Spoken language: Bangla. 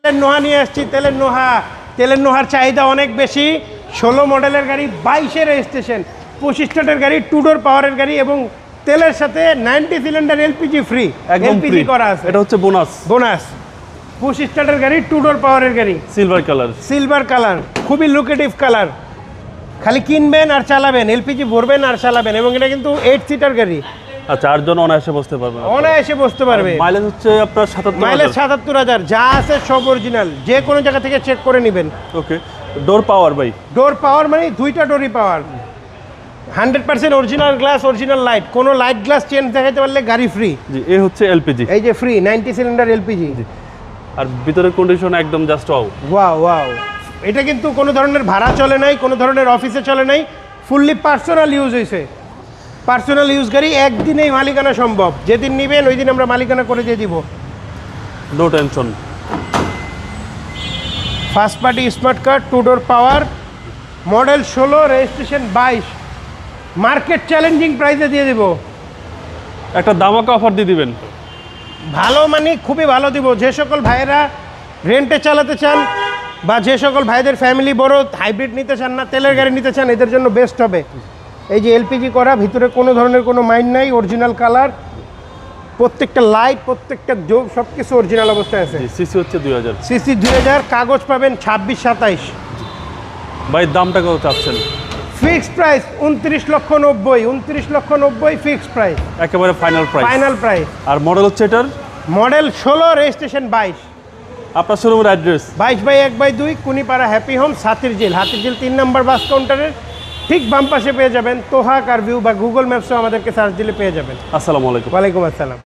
তেলের নোহা নিয়ে আসছি, তেলের নোহার চাহিদা অনেক বেশি। 16 মডেলের গাড়ি, 22-এর রেজিস্ট্রেশন, 25 স্টার্টের গাড়ি, 2 ডোর পাওয়ারের গাড়ি এবং তেলের সাথে 90 সিলিন্ডার এলপিজি ফ্রি, এলপিজি করা আছে। এটা হচ্ছে বোনাস 25 স্টার্টের গাড়ি, 2 ডোর পাওয়ারের গাড়ি, সিলভার কালার, খুবই লুকেটিভ কালার। খালি কিনবেন আর চালাবেন, এলপিজি ভরবেন আর চালাবেন। এবং এটা কিন্তু 8 সিটার গাড়ি। আচ্ছা, 8 জন অনায়াসে বসতে পারবে, অনায়াসে বসতে পারবে। মাইলেজ হচ্ছে আপনার 77, মাইলেজ 77,000, যা আছে সব অরিজিনাল, যে কোনো জায়গা থেকে চেক করে নেবেন। ওকে, ডোর পাওয়ার ভাই, ডোর পাওয়ার মানে 2টা ডোরই পাওয়ার, 100% অরিজিনাল গ্লাস, অরিজিনাল লাইট। কোনো লাইট গ্লাস চেঞ্জ দেখাতে পারলে গাড়ি ফ্রি। জি, এই হচ্ছে এলপিজি, এই যে ফ্রি 90 সিলিন্ডার এলপিজি। আর ভিতরের কন্ডিশন একদম জাস্ট ওয়াও। এটা কিন্তু কোনো ধরনের ভাড়া চলে নাই, কোনো ধরনের অফিসে চলে নাই, ফুললি পার্সোনাল ইউজ হয়েছে। পার্সোনাল ইউজ গাড়ি, একদিনেই মালিকানা সম্ভব। যেদিন নেবেন ওই দিন আমরা মালিকানা করে দিয়ে দিব, no tension. First party smart card, 2 door power, model 16, registration 22, market challenging প্রাইসে দিয়ে দিব। একটা দামাকা অফার দিয়ে দিবেন, ভালো মানে খুবই ভালো দিব। যে সকল ভাইয়েরা রেন্টে চালাতে চান বা যে সকল ভাইদের ফ্যামিলি বড়, হাইব্রিড নিতে চান না, তেলের গাড়ি নিতে চান, এদের জন্য বেস্ট হবে। এই যে এলপিজি করা, ভিতরে কোনো ধরনের কোনো মাইন্ড নাই, অরিজিনাল কালার, প্রত্যেকটা লাইট, প্রত্যেকটা যোগ, সব কিছু অরিজিনাল অবস্থায় আছে। সিসি হচ্ছে 2000, সিসি 2000, কাগজ পাবেন 26-27। ভাই দামটা কত চাচ্ছেন? ফিক্সড প্রাইস 29,90,000, ফিক্সড প্রাইস, একেবারে ফাইনাল প্রাইস। আর মডেল হচ্ছে এটার মডেল 16, রেজিস্ট্রেশন 22। আপনার শোরুমের অ্যাড্রেস 22/1/2 কুনিপাড়া হ্যাপি হোম, হাতির ঝিল 3 নম্বর বাস কাউন্টারের ঠিক বাম পাশে পেয়ে যাবেন। তোহা কারভিউ বা গুগল ম্যাপসও আমাদেরকে সার্চ দিলে পেয়ে যাবেন। আসসালামু আলাইকুম। ওয়ালাইকুম আসসালাম।